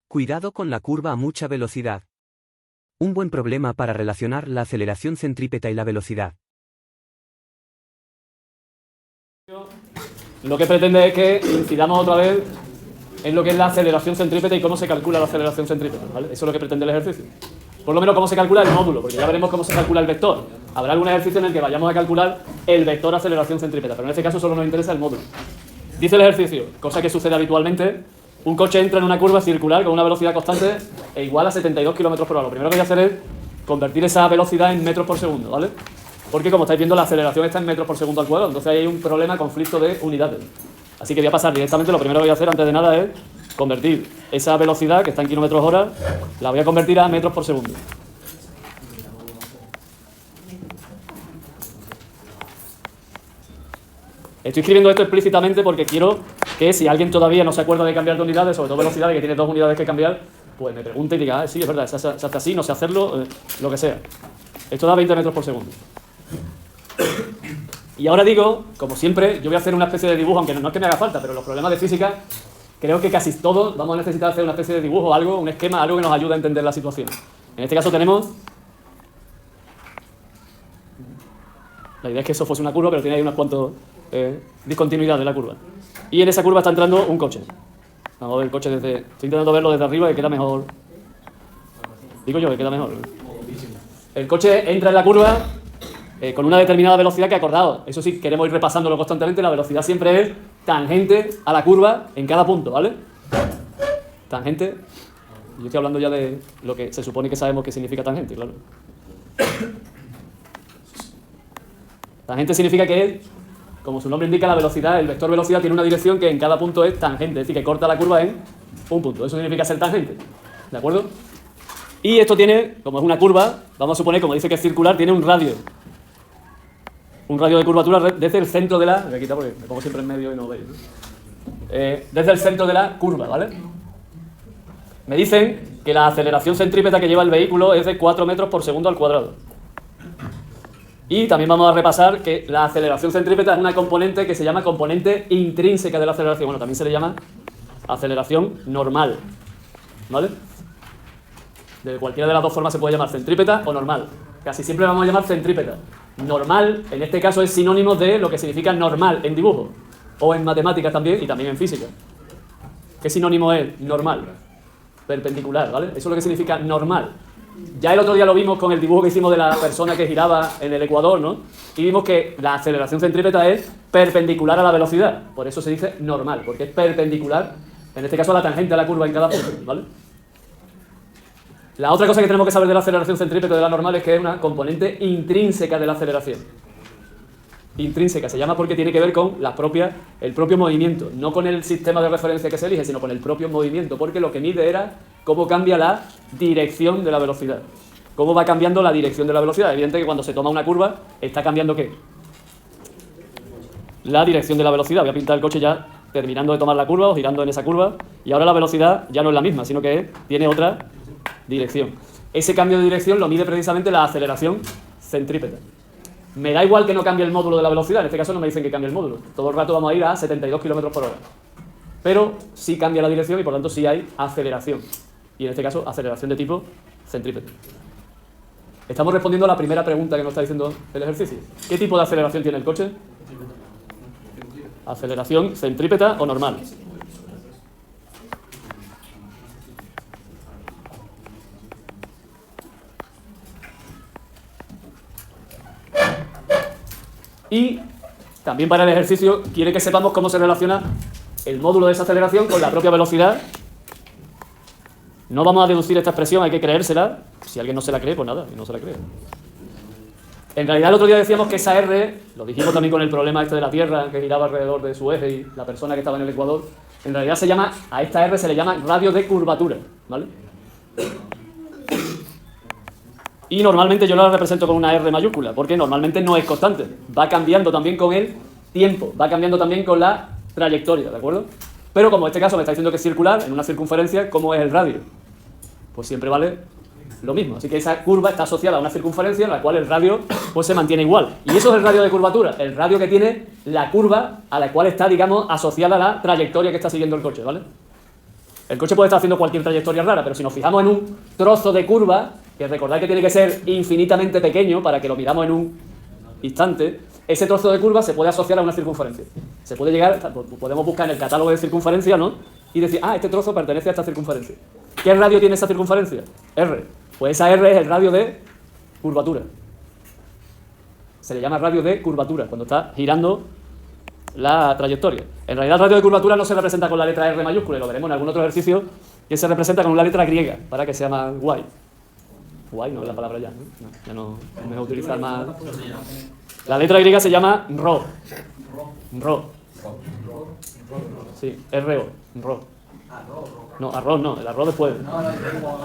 Cuidado con la curva a mucha velocidad. Un buen problema para relacionar la aceleración centrípeta y la velocidad. Lo que pretende es que incidamos otra vez en lo que es la aceleración centrípeta y cómo se calcula la aceleración centrípeta, ¿vale? Eso es lo que pretende el ejercicio. Por lo menos cómo se calcula el módulo, porque ya veremos cómo se calcula el vector. Habrá algún ejercicio en el que vayamos a calcular el vector aceleración centrípeta, pero en este caso solo nos interesa el módulo. Dice el ejercicio, cosa que sucede habitualmente, un coche entra en una curva circular con una velocidad constante e igual a 72 km por hora. Lo primero que voy a hacer es convertir esa velocidad en metros por segundo, ¿vale? Porque como estáis viendo la aceleración está en metros por segundo al cuadrado, entonces ahí hay un problema, conflicto de unidades. Así que voy a pasar directamente, lo primero que voy a hacer antes de nada es convertir esa velocidad que está en kilómetros hora, la voy a convertir a metros por segundo. Estoy escribiendo esto explícitamente porque quiero que si alguien todavía no se acuerda de cambiar de unidades, sobre todo velocidades que tiene 2 unidades que cambiar, pues me pregunte y diga, sí, es verdad, se hace así, no sé hacerlo, lo que sea. Esto da 20 metros por segundo. Y ahora digo, como siempre, yo voy a hacer una especie de dibujo, aunque no es que me haga falta, pero los problemas de física, creo que casi todos vamos a necesitar hacer una especie de dibujo, algo, un esquema, algo que nos ayude a entender la situación. En este caso tenemos... La idea es que eso fuese una curva, pero tiene ahí unas cuantas discontinuidades de la curva. Y en esa curva está entrando un coche. Vamos a ver el coche desde... Estoy intentando verlo desde arriba, que queda mejor. Digo yo que queda mejor. El coche entra en la curva con una determinada velocidad que acordado. Eso sí, queremos ir repasándolo constantemente. La velocidad siempre es tangente a la curva en cada punto, ¿vale? Tangente. Yo estoy hablando ya de lo que se supone que sabemos que significa tangente, claro. Tangente significa que es, como su nombre indica, la velocidad, el vector velocidad tiene una dirección que en cada punto es tangente, es decir, que corta la curva en un punto. Eso significa ser tangente, ¿de acuerdo? Y esto tiene, como es una curva, vamos a suponer, como dice que es circular, tiene un radio. Un radio de curvatura desde el centro de la... Me voy a quitar porque me pongo siempre en medio y no veis, ¿no? Desde el centro de la curva, ¿vale? Me dicen que la aceleración centrípeta que lleva el vehículo es de 4 metros por segundo al cuadrado. Y también vamos a repasar que la aceleración centrípeta es una componente que se llama componente intrínseca de la aceleración. Bueno, también se le llama aceleración normal, ¿vale? De cualquiera de las dos formas se puede llamar centrípeta o normal. Casi siempre vamos a llamar centrípeta. Normal, en este caso, es sinónimo de lo que significa normal en dibujo. O en matemáticas también, y también en física. ¿Qué sinónimo es normal? Perpendicular, ¿vale? Eso es lo que significa normal. Ya el otro día lo vimos con el dibujo que hicimos de la persona que giraba en el ecuador, ¿no? Y vimos que la aceleración centrípeta es perpendicular a la velocidad. Por eso se dice normal, porque es perpendicular, en este caso a la tangente a la curva en cada punto, ¿vale? La otra cosa que tenemos que saber de la aceleración centrípeta de la normal es que es una componente intrínseca de la aceleración. Intrínseca, se llama porque tiene que ver con el propio movimiento, no con el sistema de referencia que se elige, sino con el propio movimiento, porque lo que mide era cómo cambia la dirección de la velocidad. Cómo va cambiando la dirección de la velocidad. Evidente que cuando se toma una curva, ¿está cambiando qué? La dirección de la velocidad. Voy a pintar el coche ya terminando de tomar la curva o girando en esa curva, y ahora la velocidad ya no es la misma, sino que tiene otra dirección. Ese cambio de dirección lo mide precisamente la aceleración centrípeta. Me da igual que no cambie el módulo de la velocidad, en este caso no me dicen que cambie el módulo. Todo el rato vamos a ir a 72 km por hora. Pero sí cambia la dirección y por tanto sí hay aceleración. Y en este caso, aceleración de tipo centrípeta. Estamos respondiendo a la primera pregunta que nos está diciendo el ejercicio. ¿Qué tipo de aceleración tiene el coche? ¿Aceleración centrípeta o normal? Y también para el ejercicio quiere que sepamos cómo se relaciona el módulo de esa aceleración con la propia velocidad. No vamos a deducir esta expresión, hay que creérsela. Si alguien no se la cree, pues nada, no se la cree. En realidad el otro día decíamos que esa R, lo dijimos también con el problema este de la Tierra, que giraba alrededor de su eje y la persona que estaba en el ecuador, en realidad se llama, a esta R se le llama radio de curvatura, ¿vale? Y normalmente yo la represento con una R mayúscula, porque normalmente no es constante. Va cambiando también con el tiempo, va cambiando también con la trayectoria, ¿de acuerdo? Pero como en este caso me está diciendo que es circular, en una circunferencia, ¿cómo es el radio? Pues siempre vale lo mismo. Así que esa curva está asociada a una circunferencia en la cual el radio pues se mantiene igual. Y eso es el radio de curvatura, el radio que tiene la curva a la cual está, digamos, asociada la trayectoria que está siguiendo el coche, ¿vale? El coche puede estar haciendo cualquier trayectoria rara, pero si nos fijamos en un trozo de curva, que recordad que tiene que ser infinitamente pequeño para que lo miramos en un instante, ese trozo de curva se puede asociar a una circunferencia. Se puede llegar, podemos buscar en el catálogo de circunferencia, ¿no? Y decir, este trozo pertenece a esta circunferencia. ¿Qué radio tiene esa circunferencia? R. Pues esa R es el radio de curvatura. Se le llama radio de curvatura, cuando está girando la trayectoria. En realidad el radio de curvatura no se representa con la letra R mayúscula, y lo veremos en algún otro ejercicio, que se representa con una letra griega, para que se llama guay. Guay no es la palabra ya, ¿no? Ya no me voy a utilizar más. La letra griega se llama Rho. Rho. Sí, R-O. Rho. No, arroz no, el arroz después.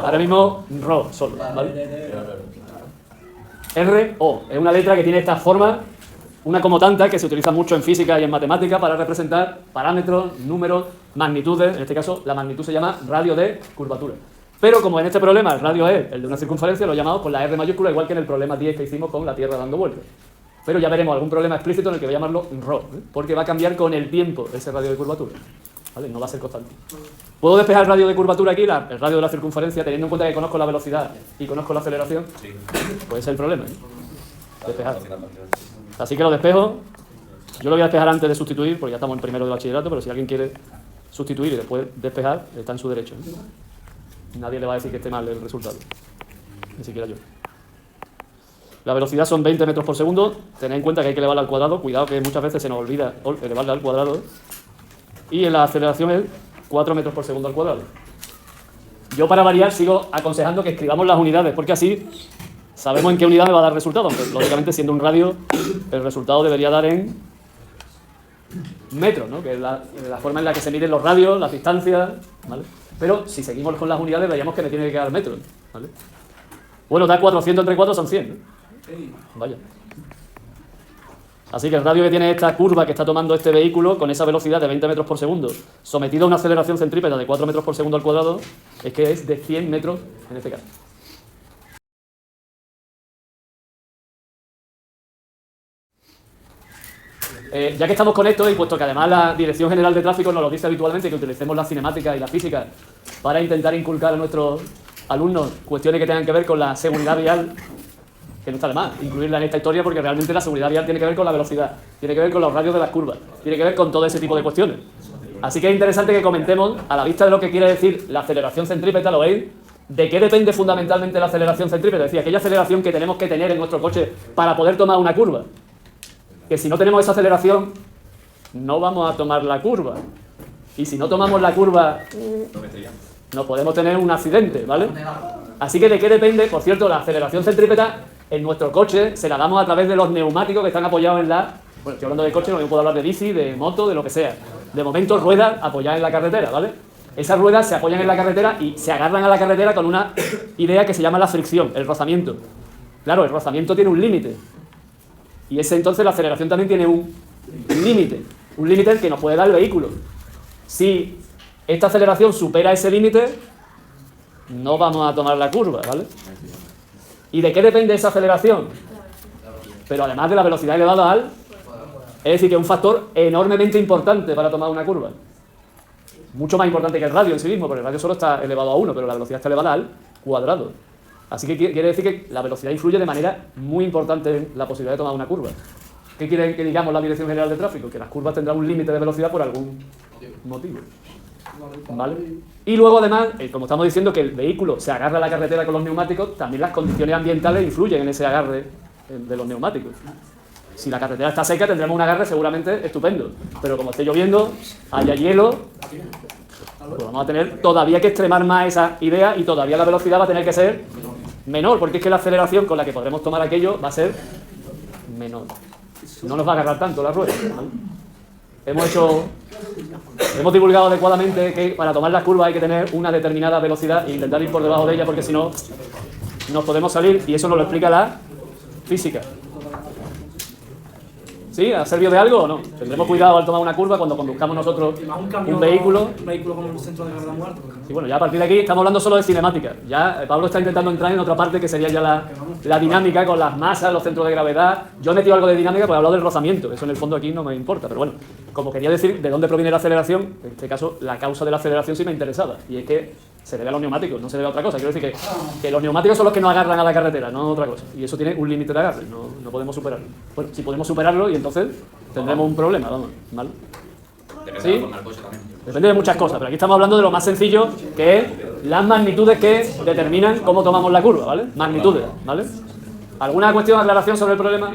Ahora mismo Rho solo, ¿vale? R-O. Es una letra que tiene esta forma, una como tanta, que se utiliza mucho en física y en matemática para representar parámetros, números, magnitudes. En este caso, la magnitud se llama radio de curvatura. Pero como en este problema el radio es el de una circunferencia, lo llamamos con la R mayúscula, igual que en el problema 10 que hicimos con la Tierra dando vueltas. Pero ya veremos algún problema explícito en el que voy a llamarlo Rho, porque va a cambiar con el tiempo ese radio de curvatura, ¿vale? No va a ser constante. ¿Puedo despejar el radio de curvatura aquí, el radio de la circunferencia, teniendo en cuenta que conozco la velocidad y conozco la aceleración? Sí. Pues ese es el problema, despejar. Así que lo despejo. Yo lo voy a despejar antes de sustituir, porque ya estamos en primero de bachillerato, pero si alguien quiere sustituir y después despejar, está en su derecho. Nadie le va a decir que esté mal el resultado, ni siquiera yo. La velocidad son 20 metros por segundo. Tened en cuenta que hay que elevarla al cuadrado. Cuidado que muchas veces se nos olvida elevarla al cuadrado. Y en la aceleración es 4 metros por segundo al cuadrado. Yo, para variar, sigo aconsejando que escribamos las unidades, porque así sabemos en qué unidad me va a dar resultado. Aunque, lógicamente, siendo un radio, el resultado debería dar en metros, ¿no? Que es la forma en la que se miden los radios, las distancias, ¿vale? Pero si seguimos con las unidades, veríamos que me tiene que quedar metros, ¿vale? Bueno, da 400 entre 4 son 100, ¿no? Vaya. Así que el radio que tiene esta curva que está tomando este vehículo con esa velocidad de 20 metros por segundo, sometido a una aceleración centrípeta de 4 metros por segundo al cuadrado, es que es de 100 metros en este caso. Ya que estamos con esto, y puesto que además la Dirección General de Tráfico nos lo dice habitualmente, que utilicemos la cinemática y la física para intentar inculcar a nuestros alumnos cuestiones que tengan que ver con la seguridad vial, que no está de más incluirla en esta historia, porque realmente la seguridad vial tiene que ver con la velocidad, tiene que ver con los radios de las curvas, tiene que ver con todo ese tipo de cuestiones. Así que es interesante que comentemos, a la vista de lo que quiere decir la aceleración centrípeta, ¿lo veis? ¿De qué depende fundamentalmente la aceleración centrípeta? Es decir, aquella aceleración que tenemos que tener en nuestro coche para poder tomar una curva. Que si no tenemos esa aceleración, no vamos a tomar la curva. Y si no tomamos la curva, no podemos tener un accidente, ¿vale? Así que ¿de qué depende? Por cierto, la aceleración centrípeta en nuestro coche se la damos a través de los neumáticos que están apoyados en la... Bueno, estoy hablando de coche, no puedo hablar de bici, de moto, de lo que sea. De momento, ruedas apoyadas en la carretera, ¿vale? Esas ruedas se apoyan en la carretera y se agarran a la carretera con una idea que se llama la fricción, el rozamiento. Claro, el rozamiento tiene un límite. Y ese, entonces, la aceleración también tiene un límite que nos puede dar el vehículo. Si esta aceleración supera ese límite, no vamos a tomar la curva, ¿vale? ¿Y de qué depende esa aceleración? Pero además de la velocidad elevada al... Es decir, que es un factor enormemente importante para tomar una curva. Mucho más importante que el radio en sí mismo, porque el radio solo está elevado a 1, pero la velocidad está elevada al cuadrado. Así que quiere decir que la velocidad influye de manera muy importante en la posibilidad de tomar una curva. ¿Qué quiere que digamos la Dirección General de Tráfico? Que las curvas tendrán un límite de velocidad por algún motivo. ¿Vale? Y luego, además, como estamos diciendo que el vehículo se agarra a la carretera con los neumáticos, también las condiciones ambientales influyen en ese agarre de los neumáticos. Si la carretera está seca, tendremos un agarre seguramente estupendo. Pero como esté lloviendo, haya hielo, pues vamos a tener todavía que extremar más esa idea y todavía la velocidad va a tener que ser menor, porque es que la aceleración con la que podremos tomar aquello va a ser menor. No nos va a agarrar tanto la rueda, ¿vale? Hemos divulgado adecuadamente que para tomar las curvas hay que tener una determinada velocidad e intentar ir por debajo de ella, porque si no nos podemos salir, y eso nos lo explica la física. ¿Sí? ¿Ha servido de algo o no? Tendremos cuidado al tomar una curva cuando conduzcamos nosotros un vehículo. Un vehículo como el centro de gravedad muerto. Sí, bueno, ya a partir de aquí estamos hablando solo de cinemática. Ya Pablo está intentando entrar en otra parte que sería ya la dinámica con las masas, los centros de gravedad. Yo he metido algo de dinámica porque he hablado del rozamiento, eso en el fondo aquí no me importa, pero bueno, como quería decir de dónde proviene la aceleración, en este caso la causa de la aceleración sí me interesaba, y es que se debe a los neumáticos, no se debe a otra cosa. Quiero decir que los neumáticos son los que nos agarran a la carretera, no otra cosa, y eso tiene un límite de agarre, no podemos superarlo. Bueno, si podemos superarlo y entonces tendremos un problema, vamos, ¿vale? ¿Sí? Depende de muchas cosas, pero aquí estamos hablando de lo más sencillo, que es las magnitudes que determinan cómo tomamos la curva, ¿vale? Magnitudes, ¿vale? ¿Alguna cuestión, aclaración sobre el problema?